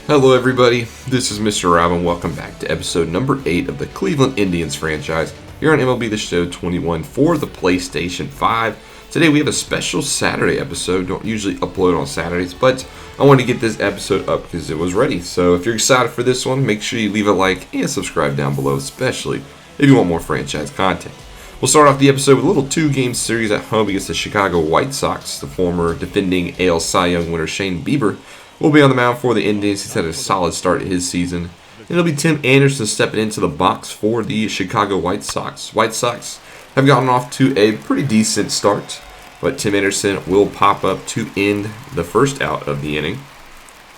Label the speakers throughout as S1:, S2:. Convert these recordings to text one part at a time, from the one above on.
S1: Hello everybody, this is Mr. Rob and welcome back to episode number 8 of the Cleveland Indians franchise here on MLB The Show 21 for the PlayStation 5. Today we have a special Saturday episode. Don't usually upload on Saturdays, but I wanted to get this episode up because it was ready. So if you're excited for this one, make sure you leave a like and subscribe down below, especially if you want more franchise content. We'll start off the episode with a little 2-game series at home against the Chicago White Sox. The former defending AL Cy Young winner Shane Bieber will be on the mound for the Indians. He's had a solid start to his season. It'll be Tim Anderson stepping into the box for the Chicago White Sox. White Sox have gotten off to a pretty decent start, but Tim Anderson will pop up to end the first out of the inning.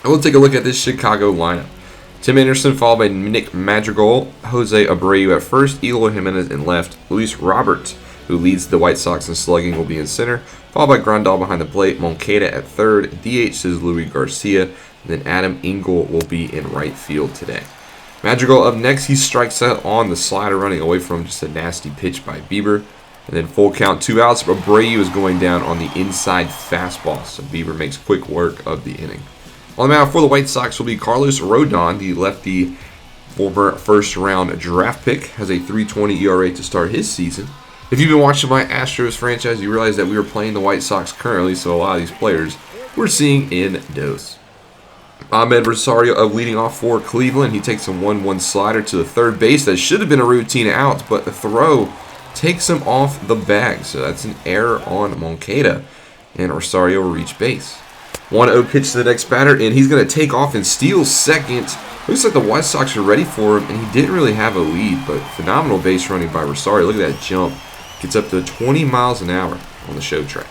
S1: I will take a look at this Chicago lineup. Tim Anderson followed by Nick Madrigal, Jose Abreu at first, Eloy Jimenez in left, Luis Robert, who leads the White Sox in slugging, will be in center, followed by Grandal behind the plate, Moncada at third, DH is Louis Garcia, and then Adam Engel will be in right field today. Madrigal up next, he strikes out on the slider, running away from just a nasty pitch by Bieber. And then full count, 2 outs, Abreu is going down on the inside fastball, so Bieber makes quick work of the inning. On the mound for the White Sox will be Carlos Rodon, the lefty former first-round draft pick, has a 3.20 ERA to start his season. If you've been watching my Astros franchise, you realize that we are playing the White Sox currently, so a lot of these players we're seeing in dose. Ahmed Rosario of leading off for Cleveland. He takes a 1-1 slider to the third base. That should have been a routine out, but the throw takes him off the bag, so that's an error on Moncada, and Rosario will reach base. 1-0 pitch to the next batter, and he's going to take off and steal second. Looks like the White Sox are ready for him, and he didn't really have a lead, but phenomenal base running by Rosario. Look at that jump. Gets up to 20 miles an hour on the show track.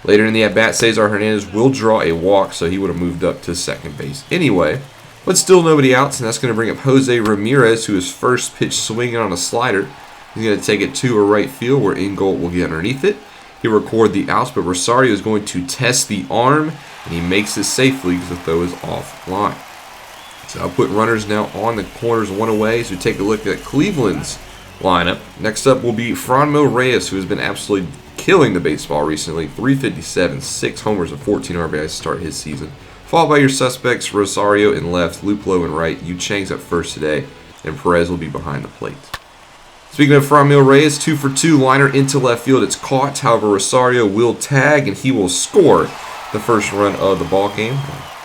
S1: Later in the at-bat, Cesar Hernandez will draw a walk, so he would have moved up to second base anyway. But still nobody outs, and that's going to bring up Jose Ramirez, who is first pitch swinging on a slider. He's going to take it to a right field where Engel will get underneath it. He'll record the outs, but Rosario is going to test the arm, and he makes it safely because the throw is offline. So I'll put runners now on the corners, one away. So take a look at Cleveland's lineup. Next up will be Franmil Reyes, who has been absolutely killing the baseball recently. 357, 6 homers, and 14 RBIs to start his season. Followed by your suspects, Rosario in left, Luplow in right, Yu Chang's at first today, and Perez will be behind the plate. Speaking of Franmil Reyes, 2 for 2, liner into left field. It's caught. However, Rosario will tag, and he will score the first run of the ball game.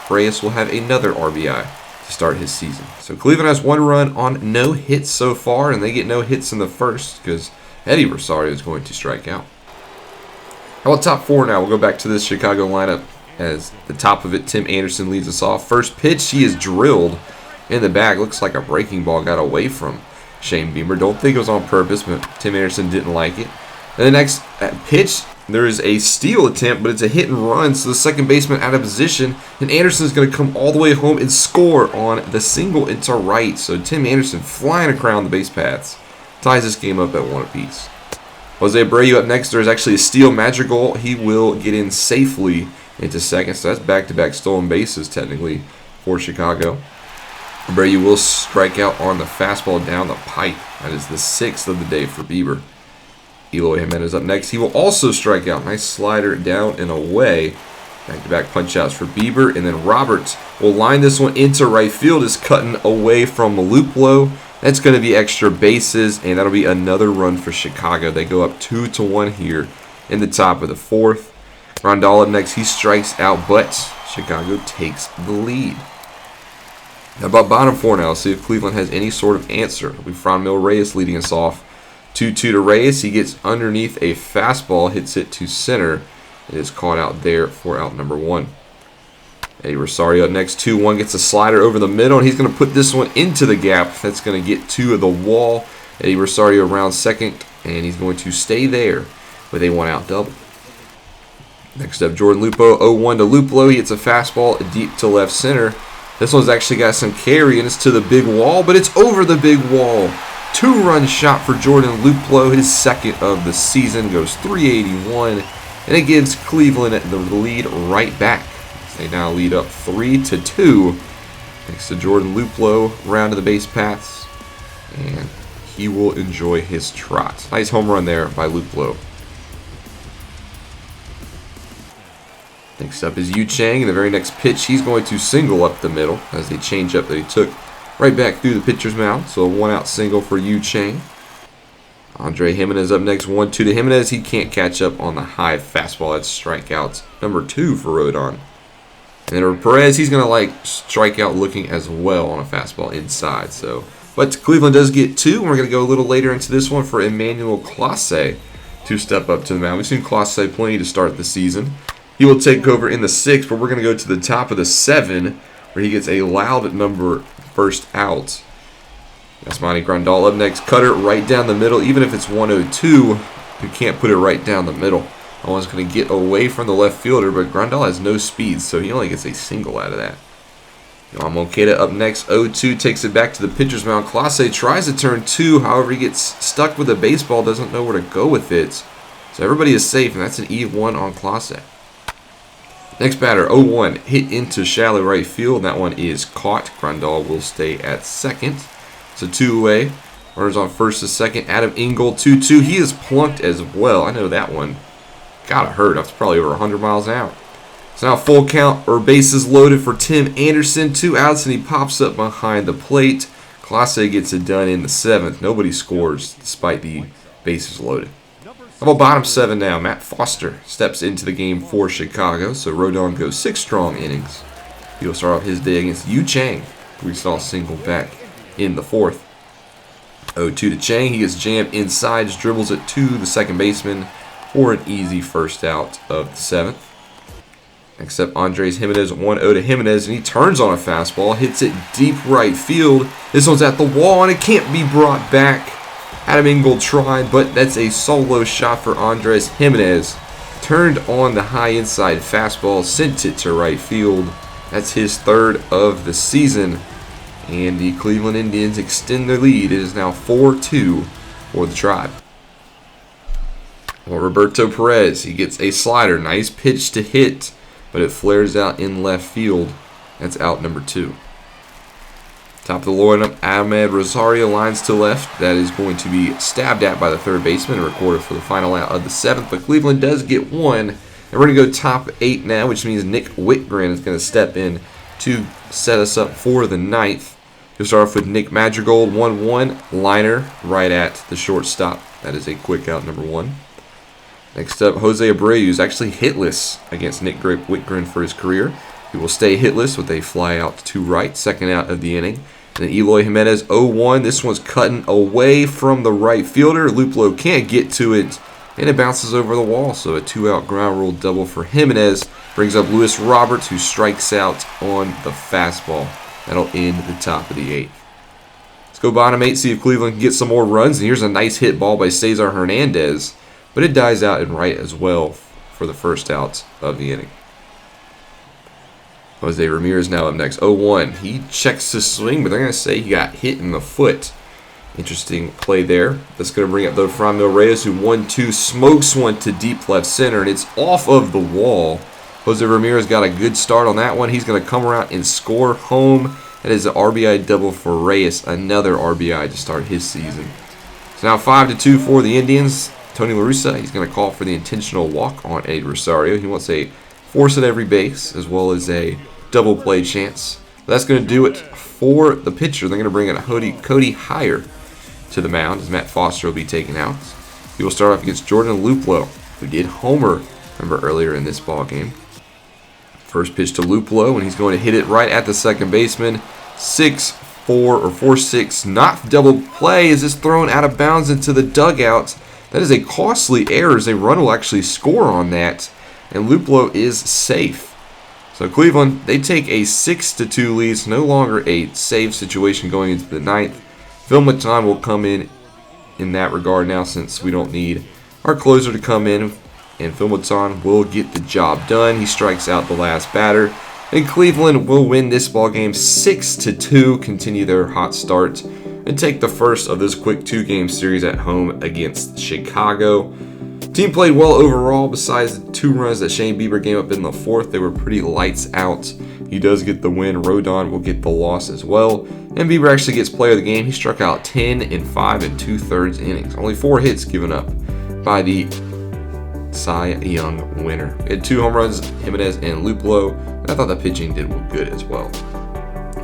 S1: Reyes will have another RBI to start his season. So Cleveland has 1 run on no hits so far, and they get no hits in the first because Eddie Rosario is going to strike out. How about top 4 now? We'll go back to this Chicago lineup. As the top of it, Tim Anderson leads us off. First pitch, he is drilled in the bag. Looks like a breaking ball got away from Shane Bieber. Don't think it was on purpose, but Tim Anderson didn't like it. And the next pitch, there is a steal attempt, but it's a hit and run, so the second baseman out of position, and Anderson's going to come all the way home and score on the single into right. So Tim Anderson flying around the base paths ties this game up at 1 apiece. Jose Abreu up next. There's actually a steal. Madrigal, he will get in safely into second, so that's back-to-back stolen bases technically for Chicago. Abreu will strike out on the fastball down the pipe. That is the 6th of the day for Bieber. Eloy Jimenez up next. He will also strike out. Nice slider down and away. Back-to-back punch-outs for Bieber. And then Roberts will line this one into right field. Is cutting away from Luplow. That's going to be extra bases, and that'll be another run for Chicago. They go up 2-1 here in the top of the 4th. Grandal up next. He strikes out, but Chicago takes the lead. How about bottom 4 now? Let's see if Cleveland has any sort of answer. It'll be Franmil Reyes leading us off. 2-2 to Reyes. He gets underneath a fastball, hits it to center. It is caught out there for out number 1. Eddie Rosario up next. 2-1 gets a slider over the middle, and he's going to put this one into the gap. That's going to get to the wall. Eddie Rosario around second, and he's going to stay there with a 1-out double. Next up, Jordan Lupo, 0-1 to Luplow. He hits a fastball deep to left center. This one's actually got some carry, and it's to the big wall, but it's over the big wall. 2-run shot for Jordan Luplow. His second of the season, goes 381, and it gives Cleveland the lead right back. They now lead up 3-2 thanks to Jordan Luplow round to the base paths, and he will enjoy his trot. Nice home run there by Luplow. Next up is Yu Chang. In the very next pitch, he's going to single up the middle as they change up that he took right back through the pitcher's mound. So a 1-out single for Yu Chang. Andre Jimenez up next, 1-2 to Jimenez. He can't catch up on the high fastball. That's strikeout number 2 for Rodon. And then Perez, he's going to like strikeout looking as well on a fastball inside. But Cleveland does get 2. We're going to go a little later into this one for Emmanuel Clase to step up to the mound. We've seen Clase plenty to start the season. He will take over in the 6th, but we're going to go to the top of the 7 where he gets a loud number first out. Yasmani Grandal up next. Cutter right down the middle. Even if it's 102, you can't put it right down the middle. I was going to get away from the left fielder, but Grandal has no speed, so he only gets a single out of that. Mokeda up next. 0-2 takes it back to the pitcher's mound. Clase tries to turn 2. However, he gets stuck with the baseball. Doesn't know where to go with it. So everybody is safe, and that's an E1 on Clase. Next batter, 0-1, hit into shallow right field. That one is caught. Grandal will stay at second. So 2 away. Runners on first to second. Adam Engel, 2-2. He is plunked as well. I know that one gotta hurt. That's probably over 100 miles an hour. So now full count or bases loaded for Tim Anderson. 2 outs and he pops up behind the plate. Clase gets it done in the 7th. Nobody scores despite the bases loaded. How about bottom 7 now? Matt Foster steps into the game for Chicago. So Rodon goes 6 strong innings. He'll start off his day against Yu Chang. We saw a single back in the 4th. 0-2 to Chang. He gets jammed inside, just dribbles it to the second baseman for an easy first out of the 7th. Next up, Andres Jimenez, 1-0 to Jimenez, and he turns on a fastball, hits it deep right field. This one's at the wall, and it can't be brought back. Adam Engel tried, but that's a solo shot for Andres Jimenez. Turned on the high inside fastball, sent it to right field. That's his 3rd of the season. And the Cleveland Indians extend their lead. It is now 4-2 for the Tribe. Well, Roberto Perez, he gets a slider. Nice pitch to hit, but it flares out in left field. That's out number 2. Top of the lineup, Ahmed Rosario lines to left. That is going to be stabbed at by the third baseman and recorded for the final out of the 7th. But Cleveland does get 1. And we're going to go top 8 now, which means Nick Whitgren is going to step in to set us up for the 9th. He'll start off with Nick Madrigal, 1-1, liner right at the shortstop. That is a quick out, number 1. Next up, Jose Abreu is actually hitless against Nick Whitgren for his career. He will stay hitless with a fly out to right, 2nd out of the inning. And then Eloy Jimenez, 0-1. This one's cutting away from the right fielder. Luplo can't get to it, and it bounces over the wall. So a 2-out ground rule double for Jimenez. Brings up Luis Roberts, who strikes out on the fastball. That'll end the top of the 8th. Let's go bottom 8, see if Cleveland can get some more runs. And here's a nice hit ball by Cesar Hernandez, but it dies out in right as well for the first out of the inning. Jose Ramirez now up next, 0-1. He checks his swing, but they're going to say he got hit in the foot. Interesting play there. That's going to bring up the Franmil Reyes, who 1-2 smokes one to deep left center, and it's off of the wall. Jose Ramirez got a good start on that one. He's going to come around and score home. That is an RBI double for Reyes, another RBI to start his season. So now 5-2 for the Indians. Tony La Russa, he's going to call for the intentional walk on Eddie Rosario. He wants a force at every base as well as a double play chance. That's going to do it for the pitcher. They're going to bring in Cody Hire to the mound as Matt Foster will be taken out. He will start off against Jordan Luplo, who did homer, remember, earlier in this ball game. First pitch to Luplo, and he's going to hit it right at the second baseman. 6-4 or 4-6, not double play. Is this thrown out of bounds into the dugout? That is a costly error, as a run will actually score on that, and Luplo is safe. So Cleveland, they take a 6-2 lead. It's no longer a save situation going into the 9th. Phil Maton will come in that regard now, since we don't need our closer to come in. And Phil Maton will get the job done. He strikes out the last batter. And Cleveland will win this ball game 6-2, continue their hot start, and take the first of this quick 2-game series at home against Chicago. Team played well overall. Besides the 2 runs that Shane Bieber gave up in the 4th, they were pretty lights out. He does get the win. Rodon will get the loss as well. And Bieber actually gets player of the game. He struck out 10 in 5 2/3 innings. Only 4 hits given up by the Cy Young winner. He had 2 home runs, Jimenez and Luplow, and I thought the pitching did good as well.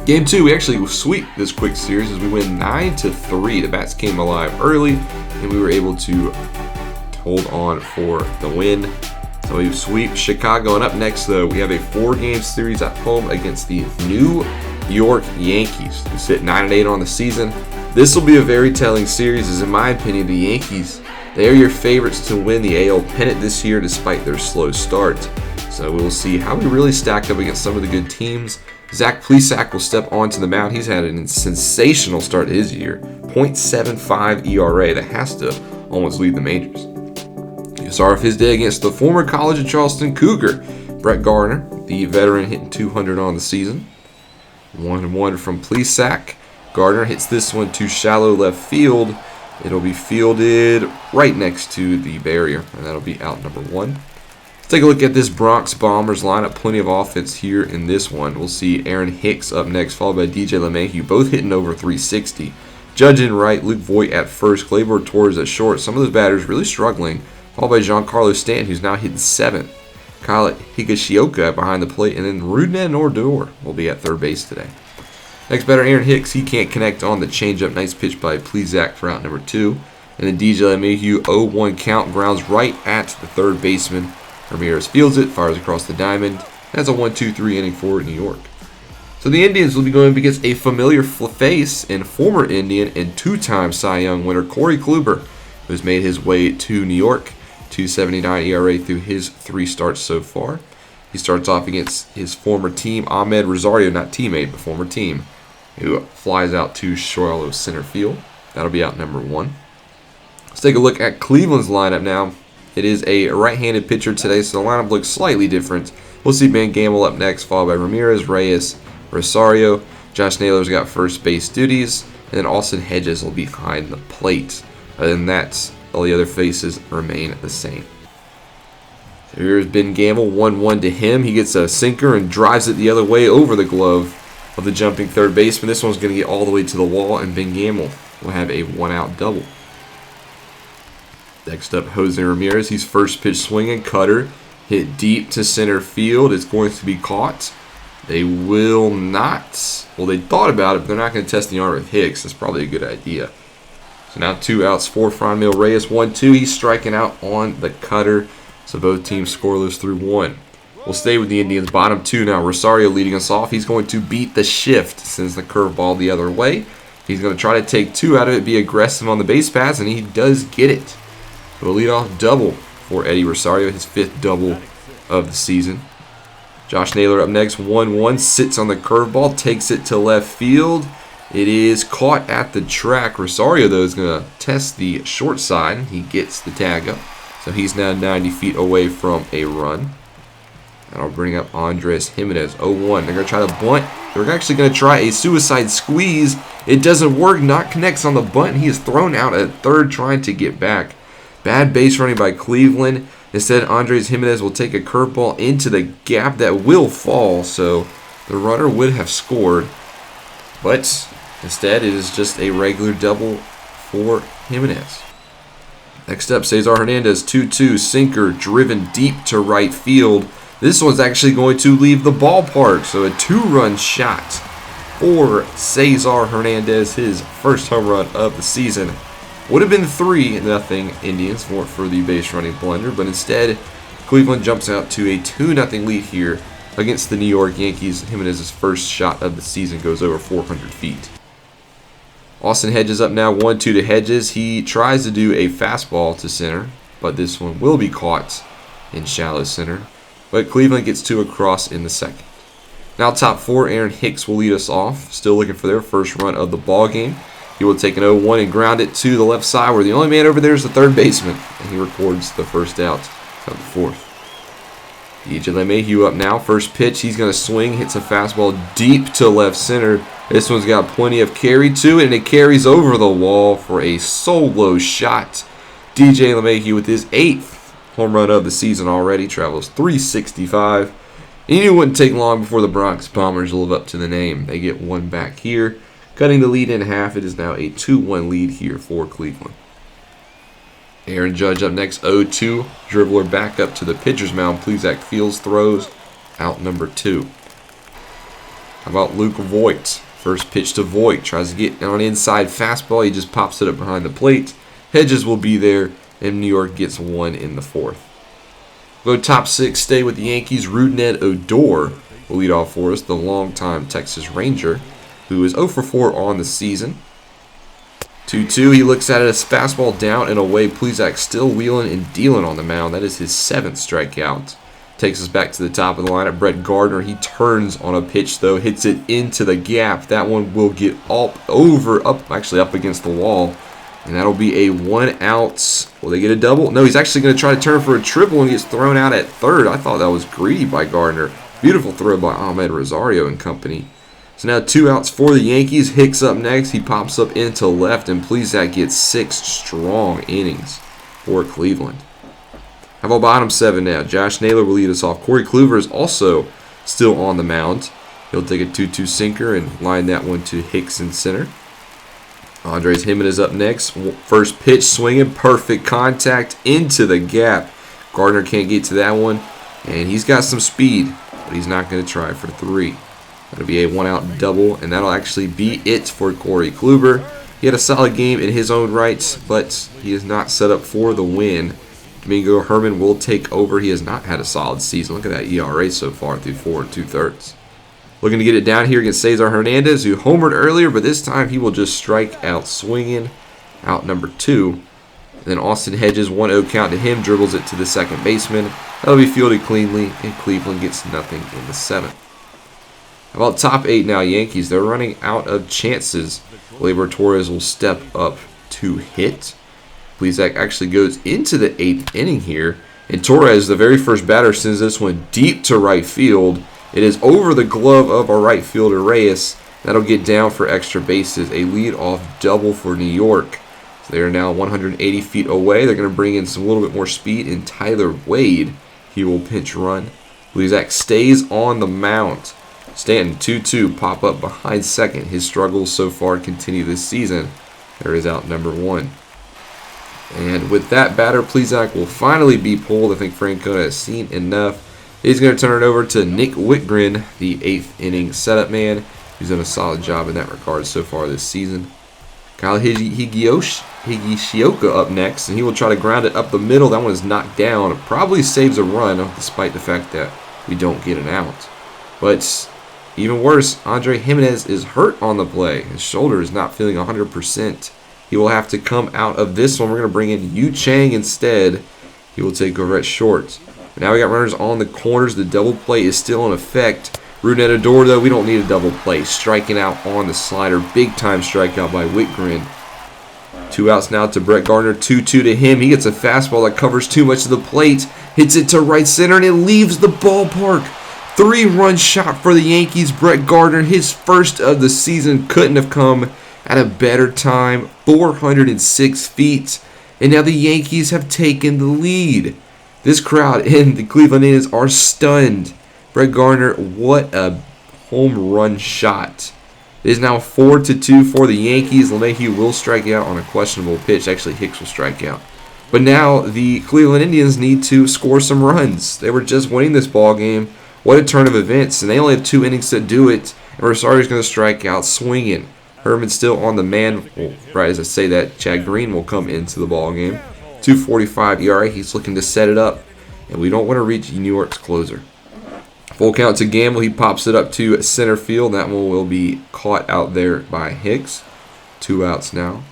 S1: Game 2, we actually sweep this quick series as we win 9-3. The bats came alive early, and we were able to hold on for the win. So we sweep Chicago, and up next, though, we have a 4-game series at home against the New York Yankees, who sit 9-8 on the season. This will be a very telling series, as in my opinion, the Yankees, they are your favorites to win the AL pennant this year despite their slow start. So we will see how we really stack up against some of the good teams. Zach Plesac will step onto the mound. He's had a sensational start to his year. .75 ERA. That has to almost lead the majors. He'll start off his day against the former College of Charleston Cougar, Brett Gardner, the veteran, hitting .200 on the season. 1-1 from Plesac. Gardner hits this one to shallow left field. It'll be fielded right next to the barrier, and that'll be out number 1. Take a look at this Bronx Bombers lineup. Plenty of offense here in this one. We'll see Aaron Hicks up next, followed by DJ LeMahieu, both hitting over 360. Judge in right, Luke Voigt at first, Gleyber Torres at short. Some of those batters really struggling, followed by Giancarlo Stanton, who's now hitting 7th. Kyle Higashioka behind the plate, and then Rougned Odor will be at third base today. Next batter, Aaron Hicks. He can't connect on the changeup. Nice pitch by Plesac for out number 2. And then DJ LeMahieu, 0-1 count, grounds right at the third baseman. Ramirez fields it, fires across the diamond. That's a 1-2-3 inning for New York. So the Indians will be going up against a familiar face and former Indian and 2-time Cy Young winner Corey Kluber, who's made his way to New York. .279 ERA through his 3 starts so far. He starts off against his former team, Ahmed Rosario, not teammate, but former team, who flies out to shallow center field. That'll be out number 1. Let's take a look at Cleveland's lineup now. It is a right-handed pitcher today, so the lineup looks slightly different. We'll see Ben Gamble up next, followed by Ramirez, Reyes, Rosario. Josh Naylor's got first base duties, and then Austin Hedges will be behind the plate. Other than that, all the other faces remain the same. So here's Ben Gamble, 1-1 to him. He gets a sinker and drives it the other way over the glove of the jumping third baseman. This one's going to get all the way to the wall, and Ben Gamble will have a 1-out double. Next up, Jose Ramirez. He's first pitch swinging, cutter, hit deep to center field. It's going to be caught. They will not. Well, they thought about it, but they're not going to test the arm of Hicks. That's probably a good idea. So now 2 outs for Franmil Reyes. 1-2. He's striking out on the cutter. So both teams scoreless through 1. We'll stay with the Indians. Bottom 2 now. Rosario leading us off. He's going to beat the shift, sends the curveball the other way. He's going to try to take 2 out of it, be aggressive on the base pass, and he does get it. A leadoff double for Eddie Rosario, his 5th double of the season. Josh Naylor up next, 1-1, sits on the curveball, takes it to left field. It is caught at the track. Rosario, though, is going to test the short side. He gets the tag up. So he's now 90 feet away from a run. That'll bring up Andres Jimenez, 0-1. They're going to try to bunt. They're actually going to try a suicide squeeze. It doesn't work. Not connects on the bunt. He is thrown out at third trying to get back. Bad base running by Cleveland. Instead, Andres Jimenez will take a curveball into the gap that will fall. So the runner would have scored. But instead, it is just a regular double for Jimenez. Next up, Cesar Hernandez, 2-2, sinker, driven deep to right field. This one's actually going to leave the ballpark. So a 2-run shot for Cesar Hernandez, his first home run of the season. Would have been 3-0 Indians for the base running blunder, but instead, Cleveland jumps out to a 2-0 lead here against the New York Yankees. Jimenez's first shot of the season goes over 400 feet. Austin Hedges up now, 1-2 to Hedges. He tries to do a fastball to center, but this one will be caught in shallow center. But Cleveland gets 2 across in the second. Now top 4, Aaron Hicks will lead us off. Still looking for their first run of the ball game. He will take an 0-1 and ground it to the left side, where the only man over there is the third baseman, and he records the first out of the 4th. DJ LeMahieu up now. First pitch, he's going to swing, hits a fastball deep to left center. This one's got plenty of carry to it, and it carries over the wall for a solo shot. DJ LeMahieu with his 8th home run of the season already, travels 365. And it wouldn't take long before the Bronx Bombers live up to the name. They get 1 back here, cutting the lead in half. It is now a 2-1 lead here for Cleveland. Aaron Judge up next, 0-2. Dribbler back up to the pitcher's mound. Plesac fields, throws, out number 2. How about Luke Voigt? First pitch to Voigt. Tries to get on inside fastball. He just pops it up behind the plate. Hedges will be there, and New York gets 1 in the 4th. Go top 6, stay with the Yankees. Rougned Odor will lead off for us, the longtime Texas Ranger, who is 0 for 4 on the season. 2-2, he looks at it as fastball down and away. Plesac still wheeling and dealing on the mound. That is his 7th strikeout. Takes us back to the top of the lineup. Brett Gardner, he turns on a pitch though, hits it into the gap. That one will get up against the wall. And that'll be a 1 out. Will they get a double? No, he's actually going to try to turn for a triple and gets thrown out at third. I thought that was greedy by Gardner. Beautiful throw by Ahmed Rosario and company. So now 2 outs for the Yankees. Hicks up next. He pops up into left, and Plesac gets 6 strong innings for Cleveland. How about bottom 7 now? Josh Naylor will lead us off. Corey Kluber is also still on the mound. He'll take a 2-2 sinker and line that one to Hicks in center. Andres Gimenez up next. First pitch swinging. Perfect contact into the gap. Gardner can't get to that one, and he's got some speed, but he's not going to try for 3. That'll be a 1 out double, and that'll actually be it for Corey Kluber. He had a solid game in his own right, but he is not set up for the win. Domingo Herman will take over. He has not had a solid season. Look at that ERA so far through 4 2/3. Looking to get it down here against Cesar Hernandez, who homered earlier, but this time he will just strike out swinging. Out number 2. And then Austin Hedges, 1-0 count to him, dribbles it to the second baseman. That'll be fielded cleanly, and Cleveland gets nothing in the 7th. How about top 8 now, Yankees? They're running out of chances. Gleyber Torres will step up to hit. Plesac actually goes into the 8th inning here. And Torres, the very first batter, sends this one deep to right field. It is over the glove of our right fielder, Reyes. That'll get down for extra bases. A lead-off double for New York. So they are now 180 feet away. They're going to bring in some little bit more speed in Tyler Wade. He will pinch run. Plesac stays on the mound. Stanton, 2-2, pop up behind second. His struggles so far continue this season. There is out number 1. And with that batter, Plesac will finally be pulled. I think Francona has seen enough. He's going to turn it over to Nick Whitgren, the 8th inning setup man. He's done a solid job in that regard so far this season. Kyle Higashioka up next, and he will try to ground it up the middle. That one is knocked down. It probably saves a run, despite the fact that we don't get an out. But even worse, Andre Gimenez is hurt on the play. His shoulder is not feeling 100%. He will have to come out of this one. We're going to bring in Yu Chang instead. He will take over at short. But now we got runners on the corners. The double play is still in effect. Rougned Odor, though, we don't need a double play. Striking out on the slider. Big time strikeout by Whitgren. 2 outs now to Brett Gardner. 2-2 to him. He gets a fastball that covers too much of the plate. Hits it to right center, and it leaves the ballpark. 3-run shot for the Yankees. Brett Gardner, his first of the season, couldn't have come at a better time. 406 feet. And now the Yankees have taken the lead. This crowd and the Cleveland Indians are stunned. Brett Gardner, what a home run shot. It is now 4-2 for the Yankees. LeMahieu will strike out on a questionable pitch. Actually, Hicks will strike out. But now the Cleveland Indians need to score some runs. They were just winning this ball game. What a turn of events. And they only have 2 innings to do it. And Rosario's going to strike out swinging. Herman's still on the man. Well, right as I say that, Chad Green will come into the ball game. 2.45 ERA. He's looking to set it up. And we don't want to reach New York's closer. Full count to Gamble. He pops it up to center field. That one will be caught out there by Hicks. 2 outs now.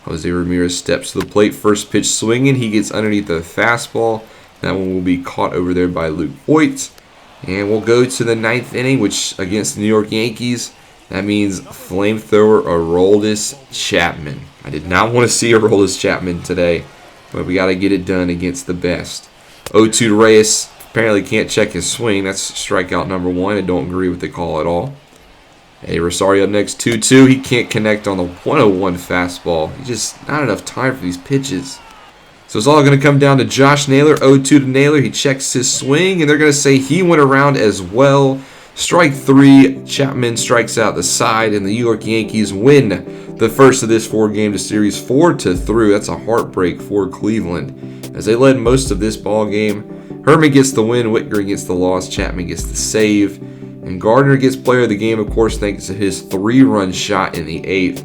S1: Jose Ramirez steps to the plate. First pitch swinging. He gets underneath the fastball. That one will be caught over there by Luke Voigt. And we'll go to the 9th inning, which against the New York Yankees, that means flamethrower Aroldis Chapman. I did not want to see Aroldis Chapman today, but we got to get it done against the best. 0-2 to Reyes. Apparently can't check his swing. That's strikeout number 1. I don't agree with the call at all. Hey, Rosario up next, 2-2. He can't connect on the 101 fastball. He's just not enough time for these pitches. So it's all going to come down to Josh Naylor. 0-2 to Naylor. He checks his swing, and they're going to say he went around as well. Strike 3, Chapman strikes out the side, and the New York Yankees win the first of this 4-game series 4-3. That's a heartbreak for Cleveland, as they led most of this ball game. Herman gets the win, Whitger gets the loss, Chapman gets the save, and Gardner gets player of the game, of course, thanks to his 3-run shot in the 8th.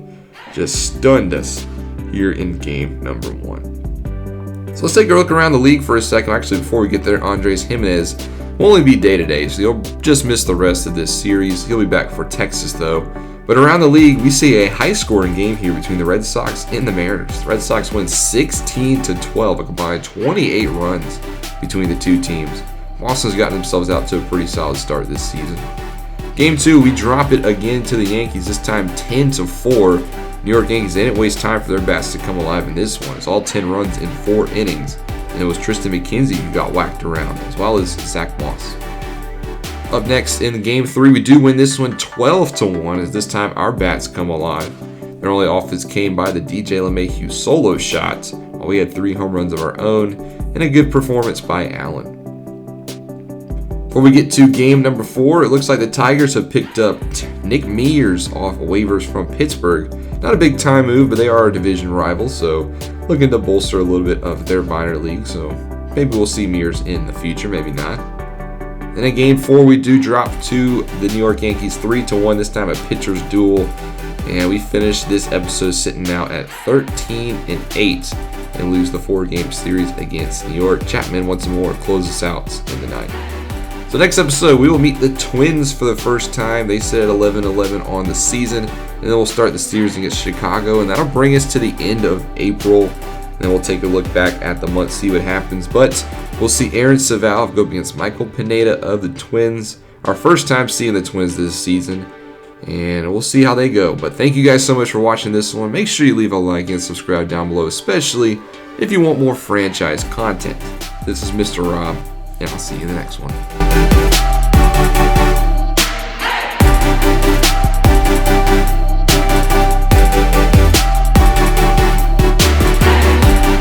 S1: Just stunned us here in game number 1. So let's take a look around the league for a second. Actually, before we get there, Andres Jimenez will only be day-to-day, so he'll just miss the rest of this series. He'll be back for Texas, though. But around the league, we see a high-scoring game here between the Red Sox and the Mariners. The Red Sox win 16-12, a combined 28 runs between the two teams. Boston's gotten themselves out to a pretty solid start this season. Game 2, we drop it again to the Yankees, this time 10-4. New York Yankees, they didn't waste time for their bats to come alive in this one. It's all 10 runs in 4 innings. And it was Tristan McKenzie who got whacked around, as well as Zach Moss. Up next in Game 3, we do win this one 12-1, as this time our bats come alive. Their only offense came by the DJ LeMahieu solo shot, while we had 3 home runs of our own, and a good performance by Allen. Before we get to game number 4, it looks like the Tigers have picked up Nick Mears off waivers from Pittsburgh. Not a big time move, but they are a division rival, so looking to bolster a little bit of their minor league. So maybe we'll see Mears in the future, maybe not. Then in game 4, we do drop to the New York Yankees 3-1, this time a pitcher's duel. And we finish this episode sitting now at 13-8 and lose the 4-game series against New York. Chapman once more closes out in the 9th. So next episode, we will meet the Twins for the first time. They sit at 11-11 on the season. And then we'll start the series against Chicago. And that'll bring us to the end of April. And then we'll take a look back at the month, see what happens. But we'll see Aaron Saval go up against Michael Pineda of the Twins. Our first time seeing the Twins this season. And we'll see how they go. But thank you guys so much for watching this one. Make sure you leave a like and subscribe down below, especially if you want more franchise content. This is Mr. Rob, and I'll see you in the next one.